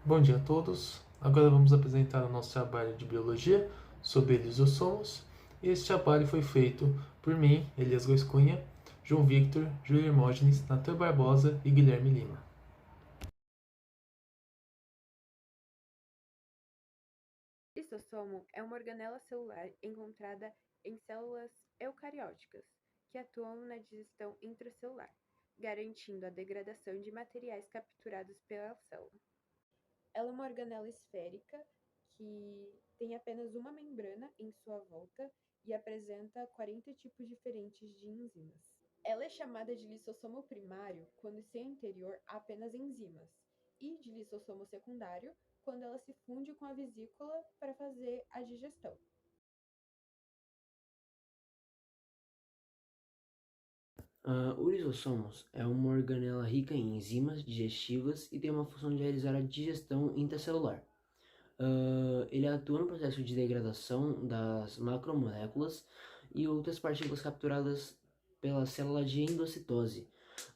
Bom dia a todos. Agora vamos apresentar o nosso trabalho de biologia sobre lisossomos. E este trabalho foi feito por mim, Elias Góes Cunha, João Victor, Júlio Hermógenes, Natan Barbosa e Guilherme Lima. Lissossomo é uma organela celular encontrada em células eucarióticas, que atuam na digestão intracelular, garantindo a degradação de materiais capturados pela célula. Ela é uma organela esférica que tem apenas uma membrana em sua volta e apresenta 40 tipos diferentes de enzimas. Ela é chamada de lissossomo primário quando em seu interior há apenas enzimas, e de lissossomo secundário quando ela se funde com a vesícula para fazer a digestão. O lisossomos é uma organela rica em enzimas digestivas e tem uma função de realizar a digestão intracelular. Ele atua no processo de degradação das macromoléculas e outras partículas capturadas pela célula de endocitose,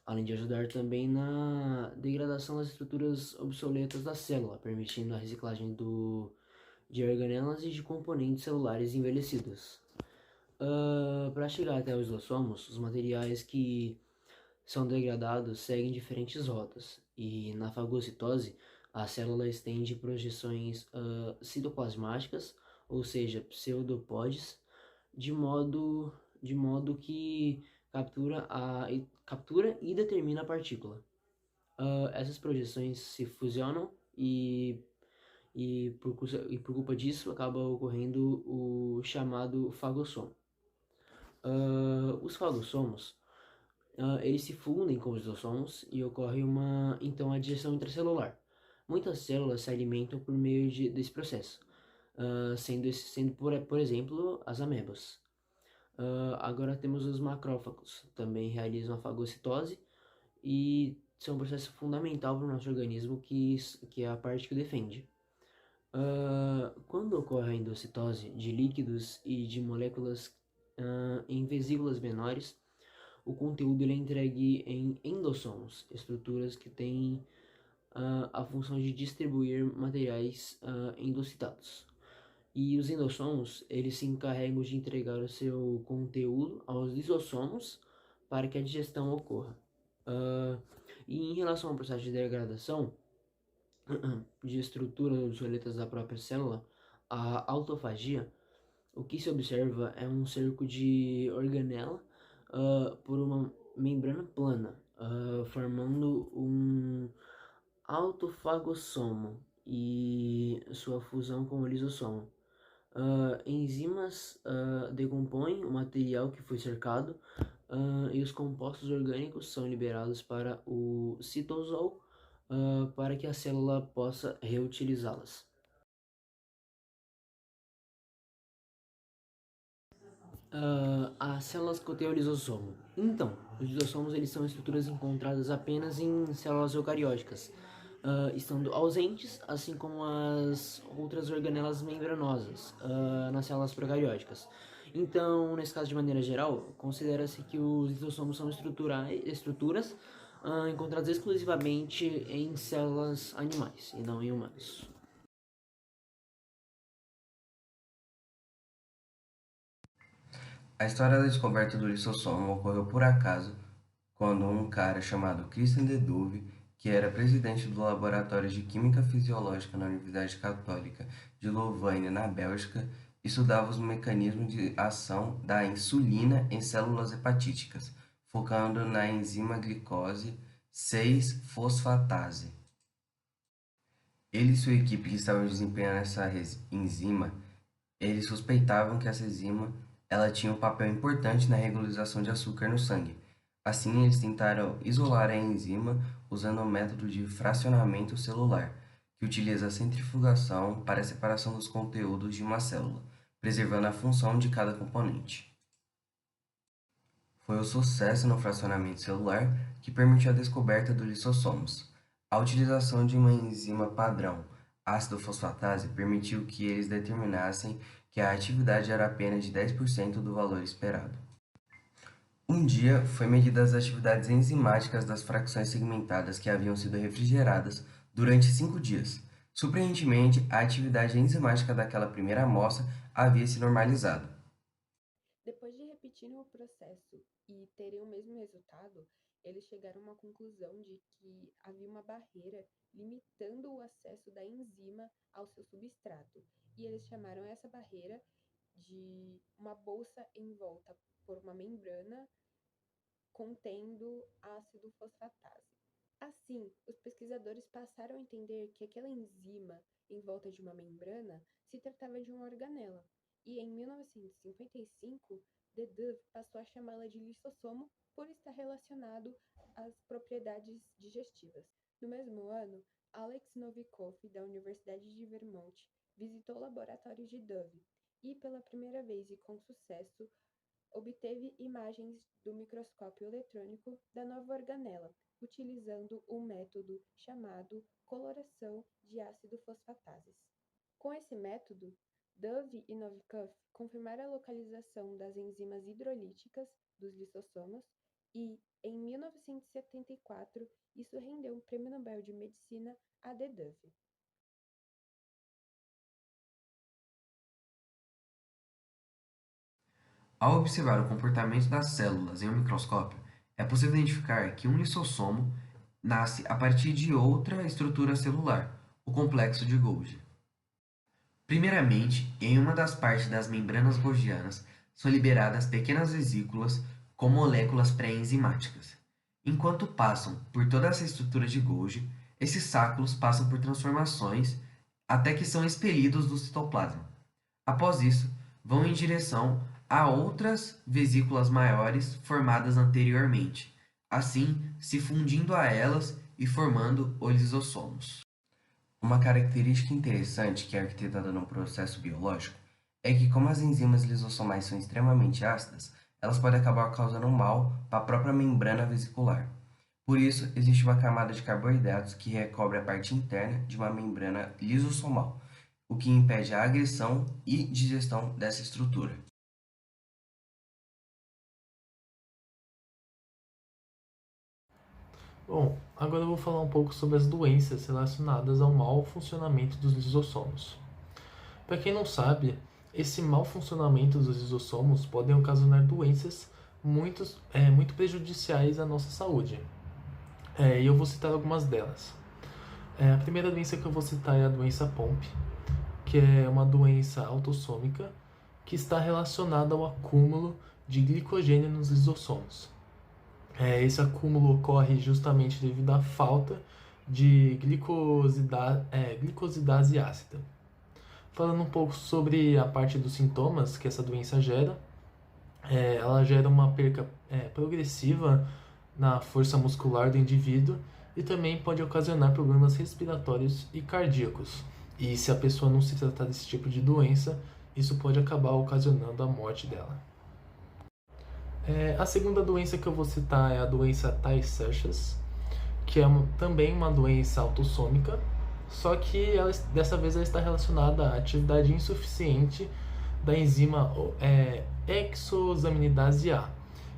além de ajudar também na degradação das estruturas obsoletas da célula, permitindo a reciclagem de organelas e de componentes celulares envelhecidos. Para chegar até os lisossomos, os materiais que são degradados seguem diferentes rotas, e na fagocitose, a célula estende projeções citoplasmáticas, ou seja, pseudopódios, de modo que captura e determina a partícula. Essas projeções se fusionam e por culpa disso acaba ocorrendo o chamado fagossomo. Os fagossomos eles se fundem com os lisossomos e ocorre então a digestão intracelular. Muitas células se alimentam por meio desse processo, sendo por exemplo, as amebas. Agora temos os macrófagos, também realizam a fagocitose e são um processo fundamental para o nosso organismo, que é a parte que o defende. Quando ocorre a endocitose de líquidos e de moléculas em vesículas menores, o conteúdo ele é entregue em endossomos, estruturas que têm a função de distribuir materiais endocitados. E os endossomos, eles se encarregam de entregar o seu conteúdo aos lisossomos para que a digestão ocorra. E em relação ao processo de degradação de estruturas obsoletas da própria célula, a autofagia, o que se observa é um cerco de organela por uma membrana plana, formando um autofagossomo e sua fusão com o lisossomo. Enzimas decompõem o material que foi cercado e os compostos orgânicos são liberados para o citosol para que a célula possa reutilizá-las. As células contêm o lisossomo. Então, os lisossomos eles são estruturas encontradas apenas em células eucarióticas, estando ausentes, assim como as outras organelas membranosas nas células procarióticas. Então, nesse caso, de maneira geral, considera-se que os lisossomos são estruturas encontradas exclusivamente em células animais e não em humanos. A história da descoberta do lissossomo ocorreu por acaso quando um cara chamado Christian de Duve, que era presidente do Laboratório de Química Fisiológica na Universidade Católica de Louvain, na Bélgica, estudava os mecanismos de ação da insulina em células hepatíticas, focando na enzima glicose 6-fosfatase. Ele e sua equipe que estavam desempenhando essa enzima, eles suspeitavam que essa enzima ela tinha um papel importante na regularização de açúcar no sangue. Assim, eles tentaram isolar a enzima usando o método de fracionamento celular, que utiliza a centrifugação para a separação dos conteúdos de uma célula, preservando a função de cada componente. Foi o sucesso no fracionamento celular que permitiu a descoberta dos lissossomos. A utilização de uma enzima padrão, ácido fosfatase, permitiu que eles determinassem que a atividade era apenas de 10% do valor esperado. Um dia, foi medidas as atividades enzimáticas das frações segmentadas que haviam sido refrigeradas durante 5 dias. Surpreendentemente, a atividade enzimática daquela primeira amostra havia se normalizado. Depois de repetirem o processo e terem o mesmo resultado, eles chegaram a uma conclusão de que havia uma barreira limitando o acesso da enzima ao seu substrato, e eles chamaram essa barreira de uma bolsa envolta por uma membrana contendo ácido fosfatase. Assim, os pesquisadores passaram a entender que aquela enzima em volta de uma membrana se tratava de uma organela, e em 1955, Deduve passou a chamá-la de lisossomo por estar relacionado às propriedades digestivas. No mesmo ano, Alex Novikov, da Universidade de Vermont, visitou o laboratório de Dove e, pela primeira vez e com sucesso, obteve imagens do microscópio eletrônico da nova organela, utilizando um método chamado coloração de ácido fosfatases. Com esse método, Dove e Novikov confirmaram a localização das enzimas hidrolíticas dos lisossomos e, em 1974, isso rendeu um prêmio Nobel de Medicina a Dove. Ao observar o comportamento das células em um microscópio, é possível identificar que um lisossomo nasce a partir de outra estrutura celular, o complexo de Golgi. Primeiramente, em uma das partes das membranas golgianas são liberadas pequenas vesículas com moléculas pré-enzimáticas. Enquanto passam por toda essa estrutura de Golgi, esses sáculos passam por transformações até que são expelidos do citoplasma. Após isso, vão em direção a outras vesículas maiores formadas anteriormente, assim se fundindo a elas e formando os lisossomos. Uma característica interessante que é arquitetada no processo biológico é que, como as enzimas lisossomais são extremamente ácidas, elas podem acabar causando mal para a própria membrana vesicular. Por isso, existe uma camada de carboidratos que recobre a parte interna de uma membrana lisossomal, o que impede a agressão e digestão dessa estrutura. Bom, agora eu vou falar um pouco sobre as doenças relacionadas ao mau funcionamento dos lisossomos. Para quem não sabe, esse mau funcionamento dos lisossomos podem ocasionar doenças muito prejudiciais à nossa saúde. E eu vou citar algumas delas. A primeira doença que eu vou citar é a doença POMP, que é uma doença autossômica que está relacionada ao acúmulo de glicogênio nos lisossomos. Esse acúmulo ocorre justamente devido à falta de glicosidase ácida. Falando um pouco sobre a parte dos sintomas que essa doença gera, ela gera uma perca progressiva na força muscular do indivíduo e também pode ocasionar problemas respiratórios e cardíacos. E se a pessoa não se tratar desse tipo de doença, isso pode acabar ocasionando a morte dela. A segunda doença que eu vou citar é a doença Tay-Sachs, que é também uma doença autossômica, só que dessa vez ela está relacionada à atividade insuficiente da enzima hexosaminidase A,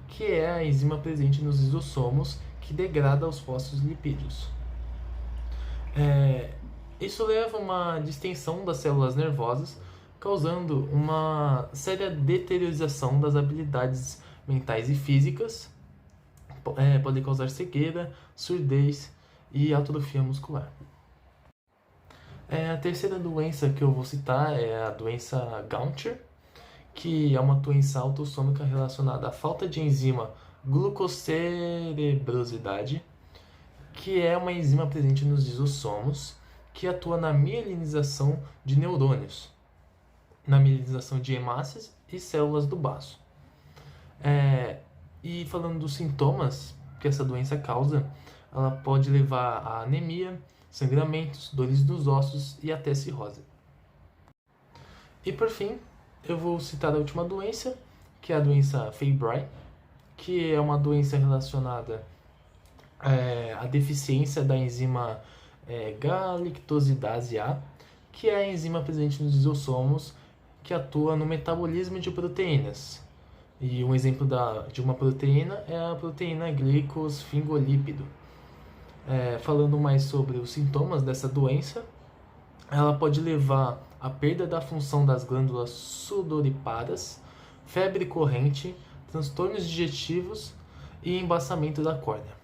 que é a enzima presente nos lisossomos que degrada os fosfolipídios. Isso leva a uma distensão das células nervosas, causando uma séria deteriorização das habilidades mentais e físicas, podem causar cegueira, surdez e atrofia muscular. A terceira doença que eu vou citar é a doença Gaucher, que é uma doença autossômica relacionada à falta de enzima glucocerebrosidade, que é uma enzima presente nos lisossomos, que atua na mielinização de neurônios, na mielinização de hemácias e células do baço. E falando dos sintomas que essa doença causa, ela pode levar a anemia, sangramentos, dores nos ossos e até cirrose. E por fim, eu vou citar a última doença, que é a doença Fabry, que é uma doença relacionada à deficiência da enzima galactosidase A, que é a enzima presente nos lisossomos que atua no metabolismo de proteínas. E um exemplo de uma proteína é a proteína glicosfingolípido. Falando mais sobre os sintomas dessa doença, ela pode levar à perda da função das glândulas sudoríparas, febre corrente, transtornos digestivos e embaçamento da córnea.